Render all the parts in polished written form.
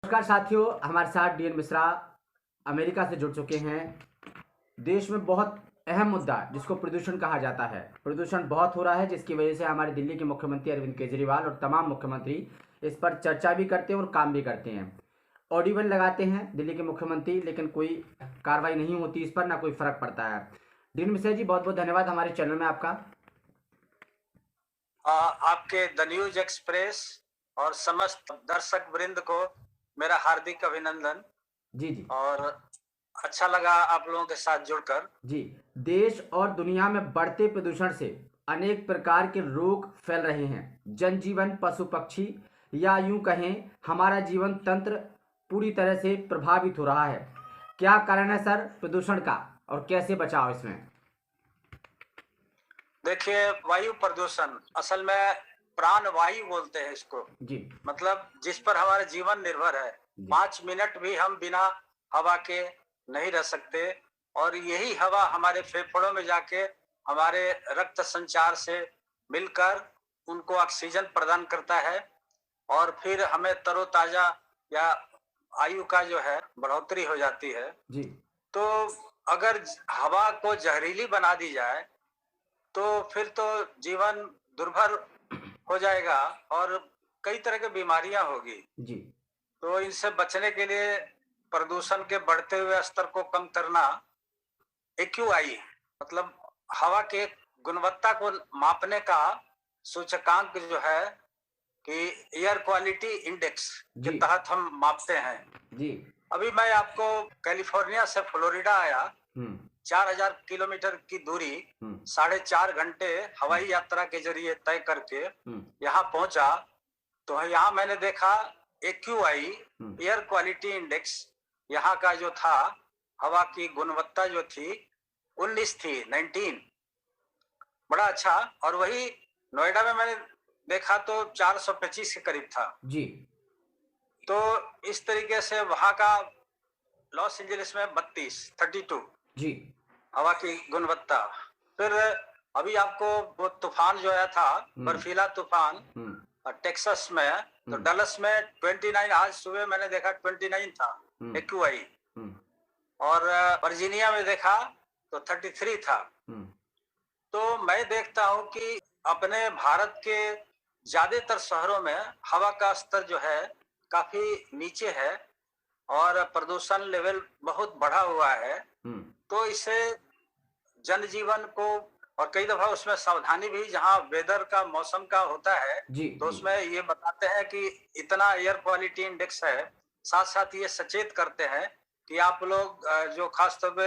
नमस्कार साथियों, हमारे साथ डीएन मिश्रा अमेरिका से जुड़ चुके हैं। देश में बहुत अहम मुद्दा जिसको प्रदूषण कहा जाता है, प्रदूषण बहुत हो रहा है, जिसकी वजह से हमारे दिल्ली के मुख्यमंत्री अरविंद केजरीवाल और तमाम मुख्यमंत्री इस पर चर्चा भी करते हैं और काम भी करते हैं। ऑडिबल लगाते हैं दिल्ली के मुख्यमंत्री, लेकिन कोई कार्रवाई नहीं होती इस पर, ना कोई फर्क पड़ता है। डीएन मिश्रा जी, बहुत बहुत धन्यवाद हमारे चैनल में आपका। आपके द न्यूज एक्सप्रेस और समस्त दर्शक वृंद को मेरा हार्दिक अभिनंदन। जी जी। और अच्छा लगा आप लोगों के साथ जुड़कर। जी, देश और दुनिया में बढ़ते प्रदूषण से अनेक प्रकार के रोग फैल रहे हैं। जनजीवन, पशु पक्षी या यूं कहें हमारा जीवन तंत्र पूरी तरह से प्रभावित हो रहा है। क्या कारण है सर प्रदूषण का और कैसे बचाव इसमें? देखिए, वायु प्रदूषण असल में प्राण वायु बोलते हैं इसको। जी मतलब जिस पर हमारा जीवन निर्भर है। 5 मिनट भी हम बिना हवा के नहीं रह सकते, और यही हवा हमारे फेफड़ों में जाके हमारे रक्त संचार से मिलकर उनको ऑक्सीजन प्रदान करता है, और फिर हमें तरोताजा या आयु का जो है बढ़ोतरी हो जाती है। जी तो अगर हवा को जहरीली बना दी जाए तो फिर तो जीवन दुर्भर हो जाएगा और कई तरह की बीमारियां होगी। जी तो इनसे बचने के लिए प्रदूषण के बढ़ते हुए स्तर को कम करना, एक्यूआई मतलब हवा के गुणवत्ता को मापने का सूचकांक जो है कि एयर क्वालिटी इंडेक्स के जी तहत हम मापते हैं। जी। अभी मैं आपको कैलिफोर्निया से फ्लोरिडा आया, 4000 किलोमीटर की दूरी 4.5 घंटे हवाई यात्रा के जरिए तय करके यहाँ पहुंचा। तो यहाँ मैंने देखा एक्यूआई एयर क्वालिटी इंडेक्स यहाँ का जो था, हवा की गुणवत्ता जो थी 19 थी, 19, बड़ा अच्छा। और वही नोएडा में मैंने देखा तो 425 के करीब था। जी। तो इस तरीके से वहां का लॉस एंजलिस में 32 जी हवा की गुणवत्ता। फिर अभी आपको वो तूफान जो आया था, बर्फीला तूफान टेक्सास में, तो डलस में 29, आज सुबह मैंने देखा 29 था एक्यूआई। और वर्जीनिया में देखा तो 33 था। तो मैं देखता हूं कि अपने भारत के ज्यादातर शहरों में हवा का स्तर जो है काफी नीचे है और प्रदूषण लेवल बहुत बढ़ा हुआ है। तो इससे जनजीवन को, और कई दफा उसमें सावधानी भी, जहां वेदर का मौसम का होता है तो उसमें ये बताते हैं कि इतना एयर क्वालिटी इंडेक्स है। साथ साथ ये सचेत करते हैं कि आप लोग जो खासतौर पे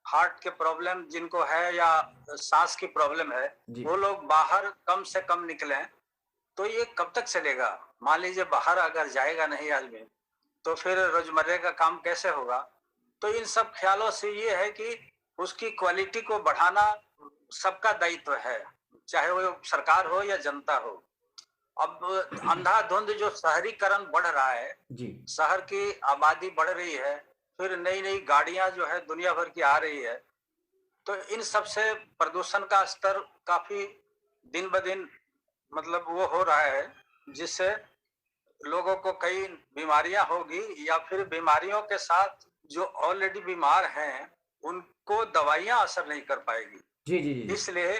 हार्ट के प्रॉब्लम जिनको है या सांस की प्रॉब्लम है, वो लोग बाहर कम से कम निकलें। तो ये कब तक चलेगा? मान लीजिए बाहर अगर जाएगा नहीं आदमी तो फिर रोजमर्रा का काम कैसे होगा? तो इन सब ख्यालों से ये है कि उसकी क्वालिटी को बढ़ाना सबका दायित्व है, चाहे वो सरकार हो या जनता हो। अब अंधाधुंध जो शहरीकरण बढ़ रहा है, शहर की आबादी बढ़ रही है, फिर नई नई गाड़ियां जो है दुनिया भर की आ रही है, तो इन सब से प्रदूषण का स्तर काफी दिन ब दिन मतलब वो हो रहा है, जिससे लोगों को कई बीमारियां होगी, या फिर बीमारियों के साथ जो ऑलरेडी बीमार हैं उनको दवाइयां असर नहीं कर पाएगी। जी जी जी। इसलिए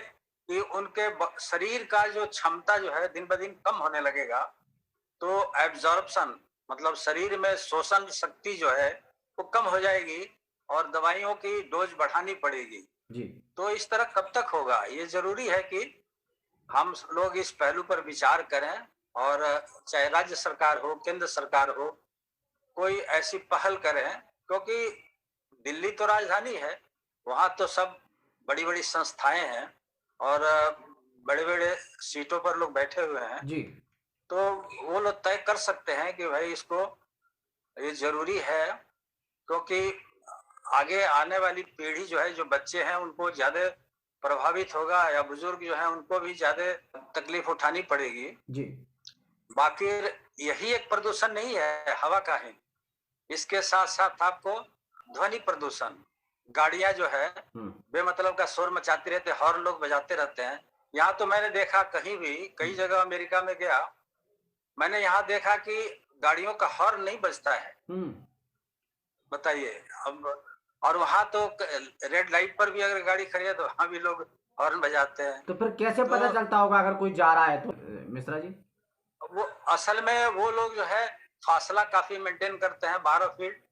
कि उनके शरीर का जो क्षमता जो है दिन ब दिन कम होने लगेगा, तो एब्जॉर्प्शन मतलब शरीर में शोषण शक्ति जो है वो कम हो जाएगी और दवाइयों की डोज बढ़ानी पड़ेगी। जी। तो इस तरह कब तक होगा? ये जरूरी है कि हम लोग इस पहलू पर विचार करें, और चाहे राज्य सरकार हो, केंद्र सरकार हो, कोई ऐसी पहल करें। क्योंकि दिल्ली तो राजधानी है, वहां तो सब बड़ी बड़ी संस्थाएं हैं और बड़े बड़े सीटों पर लोग बैठे हुए हैं। जी। तो वो लोग तय कर सकते हैं कि भाई इसको, ये जरूरी है, क्योंकि आगे आने वाली पीढ़ी जो है, जो बच्चे हैं, उनको ज्यादा प्रभावित होगा, या बुजुर्ग जो है उनको भी ज्यादा तकलीफ उठानी पड़ेगी। जी। बाकी यही एक प्रदूषण नहीं है हवा का ही, इसके साथ साथ आपको ध्वनि प्रदूषण, गाड़ियां जो है बेमतलब का शोर मचाती रहते, हॉर्न लोग बजाते रहते हैं। यहाँ तो मैंने देखा कहीं भी, कई जगह अमेरिका में गया, मैंने यहाँ देखा कि गाड़ियों का हॉर्न नहीं बजता है। बताइए अब। और वहां तो रेड लाइट पर भी अगर गाड़ी खड़ी है तो वहां भी लोग हॉर्न बजाते हैं। तो फिर कैसे पता चलता होगा अगर कोई जा रहा है तो मिश्रा जी? वो असल में वो लोग जो है फासला काफी मेंटेन करते हैं, 12 फीट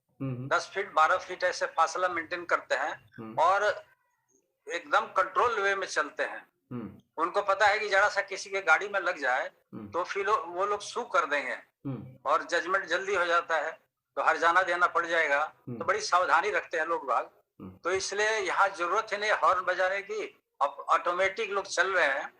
10 फीट 12 फीट ऐसे फासला मेंटेन करते हैं और एकदम कंट्रोल वे में चलते हैं। उनको पता है कि जरा सा किसी के गाड़ी में लग जाए तो फिर वो लोग सू कर देंगे और जजमेंट जल्दी हो जाता है, तो हर्जाना देना पड़ जाएगा। तो बड़ी सावधानी रखते हैं लोग बाग। तो इसलिए यहाँ जरूरत ही नहीं हॉर्न बजाने की। अब ऑटोमेटिक लोग चल रहे हैं,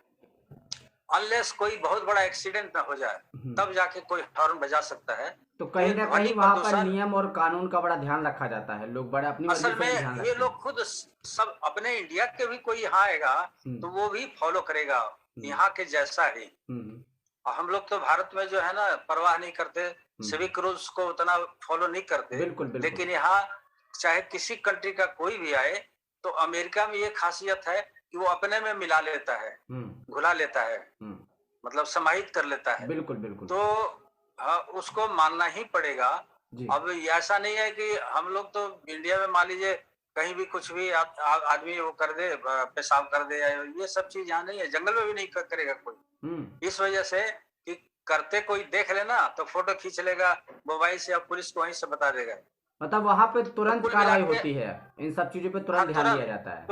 अनलेस कोई बहुत बड़ा एक्सीडेंट ना हो जाए तब जाके कोई हॉर्न बजा सकता है। तो कहीं ना कहीं वहाँ पर नियम और कानून का बड़ा ध्यान रखा जाता है, लोग बड़े अपनी असल में ये लोग खुद सब अपने इंडिया के भी कोई यहाँ आएगा तो वो भी फॉलो करेगा यहाँ के जैसा ही। हम लोग तो भारत में जो है ना परवाह नहीं करते, सिविक रूल्स को उतना फॉलो नहीं करते। बिल्कुल, बिल्कुल। लेकिन यहाँ चाहे किसी कंट्री का कोई भी आए तो अमेरिका में ये खासियत है कि वो अपने में मिला लेता है, घुला लेता है, मतलब समाहित कर लेता है। बिल्कुल बिल्कुल। तो उसको मानना ही पड़ेगा। अब ऐसा नहीं है कि हम लोग तो इंडिया में मान लीजिए कहीं भी कुछ भी आदमी वो कर दे, पेशाब कर दे, ये सब चीज यहाँ नहीं है। जंगल में भी नहीं करेगा कोई, इस वजह से कि करते कोई देख लेना तो फोटो खींच लेगा मोबाइल से, या पुलिस को वहीं से बता देगा। मतलब वहाँ पे तुरंत कार्रवाई होती है, इन सब चीजों पे तुरंत ध्यान दिया जाता है।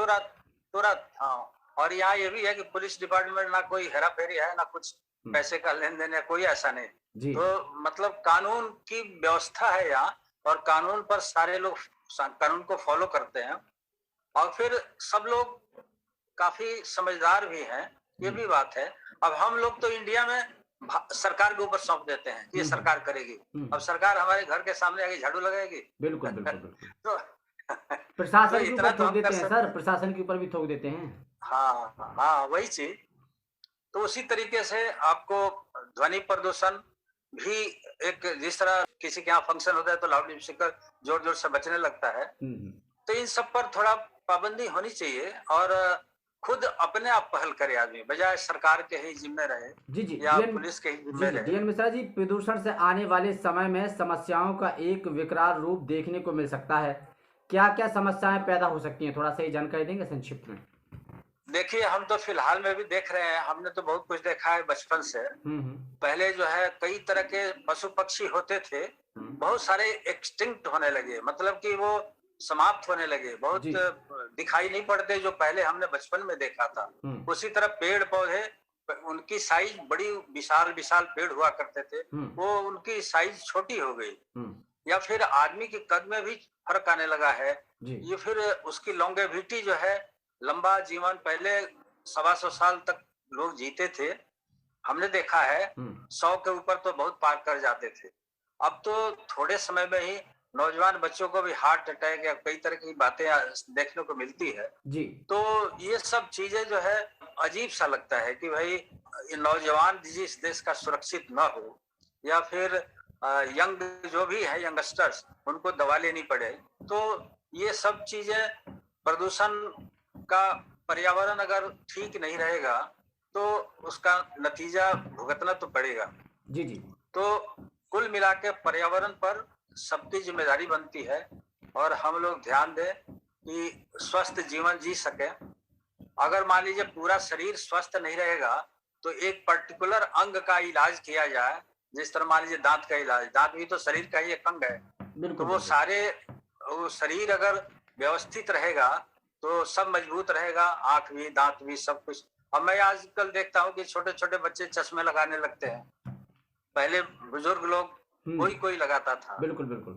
तुरंत हाँ। और यहाँ ये भी है कि पुलिस डिपार्टमेंट ना कोई हेरा फेरी है ना कुछ पैसे का लेन देन है, कोई ऐसा नहीं। तो मतलब कानून की व्यवस्था है यहाँ और कानून पर सारे लोग कानून को फॉलो करते हैं और फिर सब लोग काफी समझदार भी हैं, ये भी बात है। अब हम लोग तो इंडिया में सरकार के ऊपर सौंप देते हैं, ये सरकार करेगी। अब सरकार हमारे घर के सामने आके झाड़ू लगाएगी? बिल्कुल बिल्कुल बिल्कुल। तो प्रशासन के ऊपर थोप देते हैं सर, प्रशासन के ऊपर भी थोप देते हैं। हाँ हाँ वही चीज। तो उसी तरीके से आपको ध्वनि प्रदूषण भी एक, जिस तरह किसी के यहाँ फंक्शन होता है तो लाउड स्पीकर जोर जोर से बजने लगता है, तो इन सब पर थोड़ा पाबंदी होनी चाहिए और खुद अपने आप पहल करे आदमी, बजाय सरकार के ही जिम्मे रहे जी या पुलिस के ही जिम्मे रहे। डीएन मिश्रा जी, प्रदूषण से आने वाले समय में समस्याओं का एक विकराल रूप देखने को मिल सकता है। क्या क्या समस्याएं पैदा हो सकती हैं, थोड़ा सा जानकारी देंगे संक्षिप्त में? देखिए हम तो फिलहाल में भी देख रहे हैं, हमने तो बहुत कुछ देखा है बचपन से। पहले जो है कई तरह के पशु पक्षी होते थे, बहुत सारे एक्सटिंक्ट होने लगे, मतलब कि वो समाप्त होने लगे, बहुत दिखाई नहीं पड़ते जो पहले हमने बचपन में देखा था। उसी तरह पेड़ पौधे, उनकी साइज बड़ी विशाल विशाल पेड़ हुआ करते थे, वो उनकी साइज छोटी हो गई। या फिर आदमी के कद में भी फर्क आने लगा है। ये फिर उसकी लॉन्गेविटी जो है, लंबा जीवन, पहले 125 साल तक लोग जीते थे, हमने देखा है 100 के ऊपर तो बहुत पार कर जाते थे। अब तो थोड़े समय में ही नौजवान बच्चों को भी हार्ट अटैक या कई तरह की बातें देखने को मिलती है जी। तो ये सब चीजें जो है अजीब सा लगता है कि भाई नौजवान जिस देश का सुरक्षित ना हो, या फिर यंग जो भी है यंगस्टर्स, उनको दवा लेनी पड़े। तो ये सब चीजें, प्रदूषण का पर्यावरण अगर ठीक नहीं रहेगा तो उसका नतीजा भुगतना तो पड़ेगा जी जी। तो कुल मिला के पर्यावरण पर सबकी जिम्मेदारी बनती है और हम लोग ध्यान दें कि स्वस्थ जीवन जी सके। अगर मान लीजिए पूरा शरीर स्वस्थ नहीं रहेगा तो एक पर्टिकुलर अंग का इलाज किया जाए, जिस तरह मान लीजिए दांत का इलाज, दांत भी तो शरीर का ही एक अंग है, तो वो सारे, वो शरीर अगर व्यवस्थित रहेगा तो सब मजबूत रहेगा, आंख भी दांत भी सब कुछ। अब मैं आजकल देखता हूँ कि छोटे छोटे बच्चे चश्मे लगाने लगते हैं, पहले बुजुर्ग लोग कोई लगाता था। बिल्कुल बिल्कुल।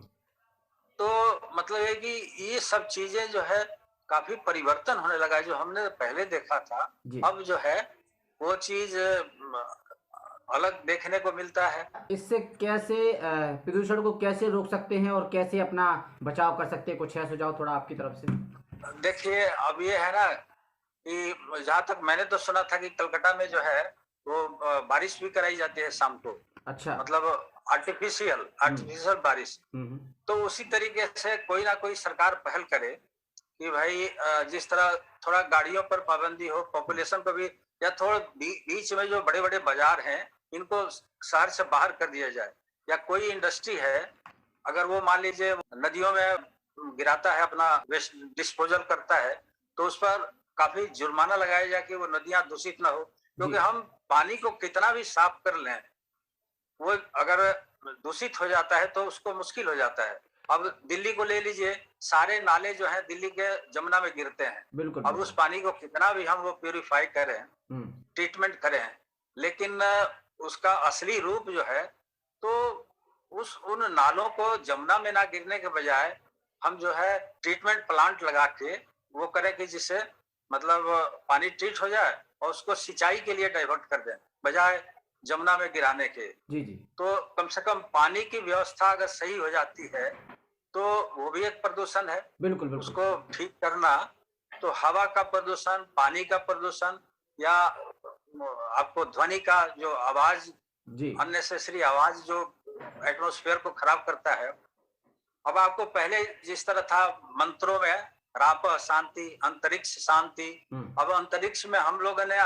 तो मतलब है कि ये सब चीजें जो है काफी परिवर्तन होने लगा है, जो हमने पहले देखा था अब जो है वो चीज अलग देखने को मिलता है। इससे कैसे प्रदूषण को कैसे रोक सकते हैं और कैसे अपना बचाव कर सकते हैं, कुछ है सुझाव थोड़ा आपकी तरफ से? देखिए अब ये है ना कि जहाँ तक मैंने तो सुना था कि कलकत्ता में जो है वो बारिश भी कराई जाती है शाम को। अच्छा। मतलब आर्टिफिशियल बारिश। तो उसी तरीके से कोई ना कोई सरकार पहल करे कि भाई जिस तरह थोड़ा गाड़ियों पर पाबंदी हो, पॉपुलेशन को भी, या थोड़ा बीच में जो बड़े बड़े बाजार हैं इनको शहर से बाहर कर दिया जाए, या कोई इंडस्ट्री है, अगर वो मान लीजिए नदियों में गिराता है, अपना वेस्ट डिस्पोजल करता है, तो उस पर काफी जुर्माना लगाया जाए कि वो नदियां दूषित ना हो। क्योंकि हम पानी को कितना भी साफ कर लें, वो अगर दूषित हो जाता है तो उसको मुश्किल हो जाता है। अब दिल्ली को ले लीजिए, सारे नाले जो हैं दिल्ली के जमुना में गिरते हैं। बिल्कुल अब उस पानी को कितना भी हम वो प्यूरिफाई करें, ट्रीटमेंट करें, लेकिन उसका असली रूप जो है, तो उन नालों को जमुना में ना गिरने के बजाय हम जो है ट्रीटमेंट प्लांट लगा के वो करें कि जिससे मतलब पानी ट्रीट हो जाए और उसको सिंचाई के लिए डाइवर्ट कर दें, बजाय जमुना में गिराने के। जी जी। तो कम से कम पानी की व्यवस्था अगर सही हो जाती है तो वो भी एक प्रदूषण है। बिल्कुल बिल्कुल। उसको ठीक करना, तो हवा का प्रदूषण, पानी का प्रदूषण, या आपको ध्वनि का जो आवाज, अननेसेसरी आवाज जो एटमॉस्फेयर को खराब करता है। अब आपको पहले जिस तरह था मंत्रों में राप शांति, अंतरिक्ष शांति, अब अंतरिक्ष में हम लोगों ने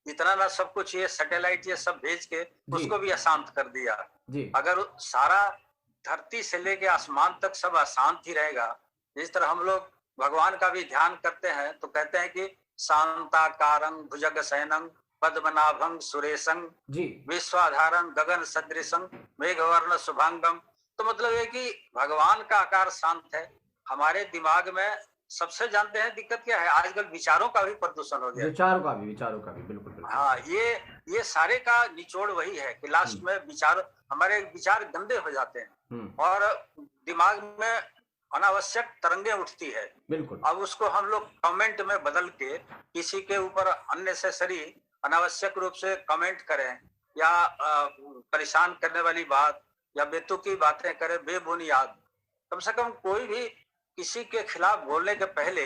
इतना ना सब कुछ ये सैटेलाइट ये सब भेज के उसको भी अशांत कर दिया। अगर सारा धरती से लेके आसमान तक सब अशांत ही रहेगा, जिस तरह हम लोग भगवान का भी ध्यान करते हैं तो कहते हैं कि शांताकारं भुजगशयनं पद्मनाभं सुरेशं विश्वाधारं गगन सदृशं मेघवर्ण शुभांगम। तो मतलब है कि भगवान का आकार शांत है। हमारे दिमाग में सबसे जानते हैं दिक्कत क्या है, आजकल विचारों का भी प्रदूषण हो गया। विचारों का भी बिल्कुल बिल्कुल। हाँ, ये सारे का निचोड़ वही है कि लास्ट में हमारे विचार गंदे हो जाते हैं और दिमाग में अनावश्यक तरंगे उठती है। बिल्कुल। अब उसको हम लोग कमेंट में बदल के किसी के ऊपर अननेसेसरी अनावश्यक रूप से कमेंट करें या परेशान करने वाली बात या बेतुकी बातें करें बेबुनियाद। कम से कम कोई भी किसी के खिलाफ बोलने के पहले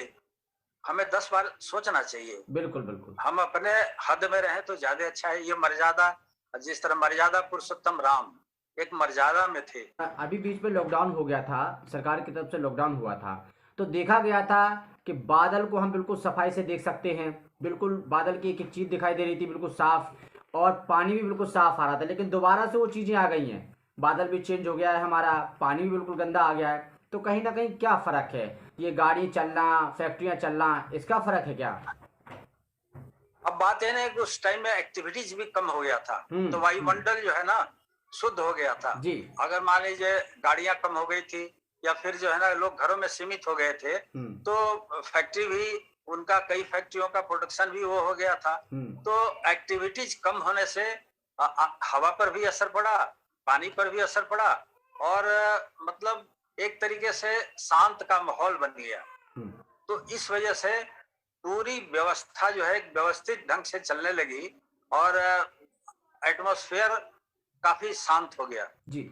हमें 10 बार सोचना चाहिए। बिल्कुल बिल्कुल। हम अपने हद में रहें तो ज्यादा अच्छा है। ये मर्यादा, जिस तरह मर्यादा पुरुषोत्तम राम एक मर्यादा में थे। अभी बीच में लॉकडाउन हो गया था, सरकार की तरफ से लॉकडाउन हुआ था, तो देखा गया था कि बादल को हम बिल्कुल सफाई से देख सकते हैं। बिल्कुल बादल की एक एक चीज दिखाई दे रही थी बिल्कुल साफ, और पानी भी बिल्कुल साफ आ रहा था। लेकिन दोबारा से वो चीजें आ गई हैं, बादल भी चेंज हो गया है हमारा, पानी भी बिल्कुल गंदा आ गया है। तो कहीं ना कहीं क्या फर्क है, ये गाड़ी चलना, फैक्ट्रियां चलना, इसका फर्क है क्या? अब बात है ना कि उस टाइम में एक्टिविटीज भी कम हो गया था, तो वायुमंडल जो है ना शुद्ध हो गया था जी। अगर मान लीजिए गाड़ियां कम हो गई थी या फिर जो है ना लोग घरों में सीमित हो गए थे, तो फैक्ट्री भी उनका, कई फैक्ट्रियों का प्रोडक्शन भी वो हो गया था। तो एक्टिविटीज कम होने से हवा पर भी असर पड़ा, पानी पर भी असर पड़ा, और मतलब एक तरीके से शांत का माहौल बन गया। तो इस वजह से पूरी व्यवस्था जो है व्यवस्थित ढंग से चलने लगी और एटमॉस्फेयर काफी शांत हो गया। जी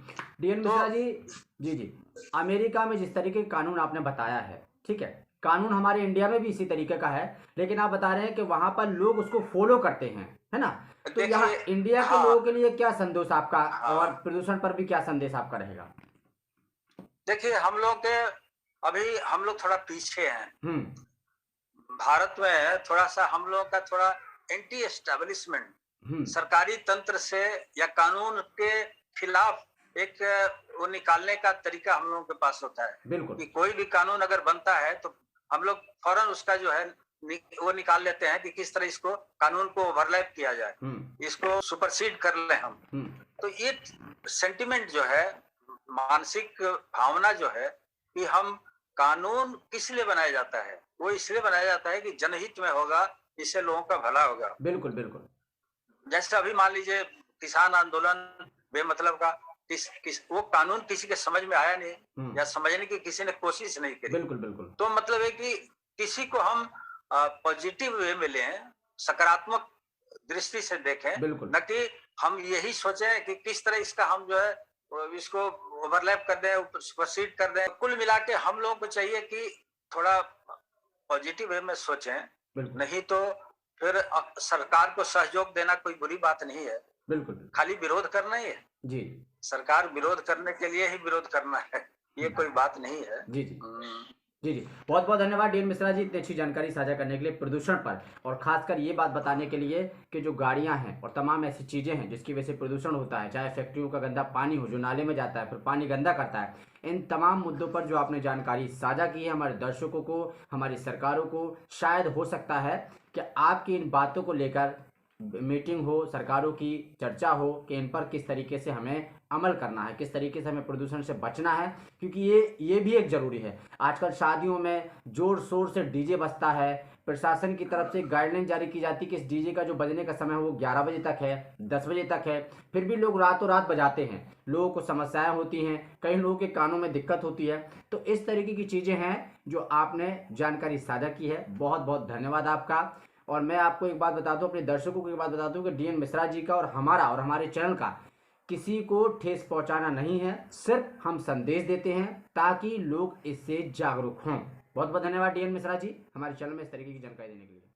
डीएन मिश्रा जी, जी अमेरिका में जिस तरीके का कानून आपने बताया है, ठीक है, कानून हमारे इंडिया में भी इसी तरीके का है, लेकिन आप बता रहे हैं कि वहां पर लोग उसको फॉलो करते हैं, है ना? तो यहाँ इंडिया के लोगों के लिए क्या संदेश आपका, और प्रदूषण पर भी क्या संदेश आपका रहेगा? देखिए, हम लोग थोड़ा पीछे हैं। भारत में थोड़ा सा हम लोग का थोड़ा एंटी एस्टेब्लिशमेंट, सरकारी तंत्र से या कानून के खिलाफ एक वो निकालने का तरीका हम लोगों के पास होता है। बिल्कुल। कि कोई भी कानून अगर बनता है तो हम लोग फौरन उसका जो है वो निकाल लेते हैं कि किस तरह इसको कानून को ओवरलैप किया जाए, इसको सुपरसीड कर ले हम। तो ये सेंटिमेंट जो है, मानसिक भावना जो है कि हम कानून किस लिए बनाया जाता है, वो इसलिए बनाया जाता है कि जनहित में होगा, इससे लोगों का भला होगा। बिल्कुल बिल्कुल। जैसे अभी मान लीजिए किसान आंदोलन बेमतलब का, वो कानून किसी के समझ में आया नहीं या समझने की किसी ने कोशिश नहीं करी। बिल्कुल बिल्कुल। तो मतलब है कि किसी को हम पॉजिटिव वे में लें, सकारात्मक दृष्टि से देखें, न कि हम यही सोचें कि किस तरह इसका हम जो है इसको ओवरलैप कर दें, सुपरसीड कर दें। कुल मिला के हम लोगों को चाहिए कि थोड़ा पॉजिटिव वे में सोचें, नहीं तो फिर सरकार को सहयोग देना कोई बुरी बात नहीं है। बिल्कुल। खाली विरोध करना ही है जी। सरकार विरोध करने के लिए ही विरोध करना है, ये कोई बात नहीं है। जी जी। जी, जी। बहुत-बहुत धन्यवाद डीएन मिश्रा जी इतनी अच्छी जानकारी साझा करने के लिए प्रदूषण पर और ख़ासकर ये बात बताने के लिए कि जो गाड़ियाँ हैं और तमाम ऐसी चीज़ें हैं जिसकी वजह से प्रदूषण होता है, चाहे फैक्ट्रियों का गंदा पानी हो जो नाले में जाता है, फिर पानी गंदा करता है। इन तमाम मुद्दों पर जो आपने जानकारी साझा की है हमारे दर्शकों को, हमारी सरकारों को, शायद हो सकता है कि आपकी इन बातों को लेकर मीटिंग हो, सरकारों की चर्चा हो कि इन पर किस तरीके से हमें अमल करना है, किस तरीके से हमें प्रदूषण से बचना है, क्योंकि ये भी एक ज़रूरी है। आजकल शादियों में ज़ोर-शोर से डीजे बजता है, प्रशासन की तरफ से गाइडलाइन जारी की जाती है कि इस डीजे का जो बजने का समय है वो 11 बजे तक है, 10 बजे तक है, फिर भी लोग रातों-रात बजाते हैं। लोगों को समस्याएँ होती हैं, कई लोगों के कानों में दिक्कत होती है। तो इस तरीके की चीज़ें हैं जो आपने जानकारी साझा की है। बहुत-बहुत धन्यवाद आपका। और मैं आपको एक बात बता दूं, अपने दर्शकों को एक बात बता दूं कि डीएन मिश्रा जी का और हमारा और हमारे चैनल का किसी को ठेस पहुंचाना नहीं है, सिर्फ हम संदेश देते हैं ताकि लोग इससे जागरूक हों। बहुत बहुत धन्यवाद डीएन मिश्रा जी हमारे चैनल में इस तरीके की जानकारी देने के लिए।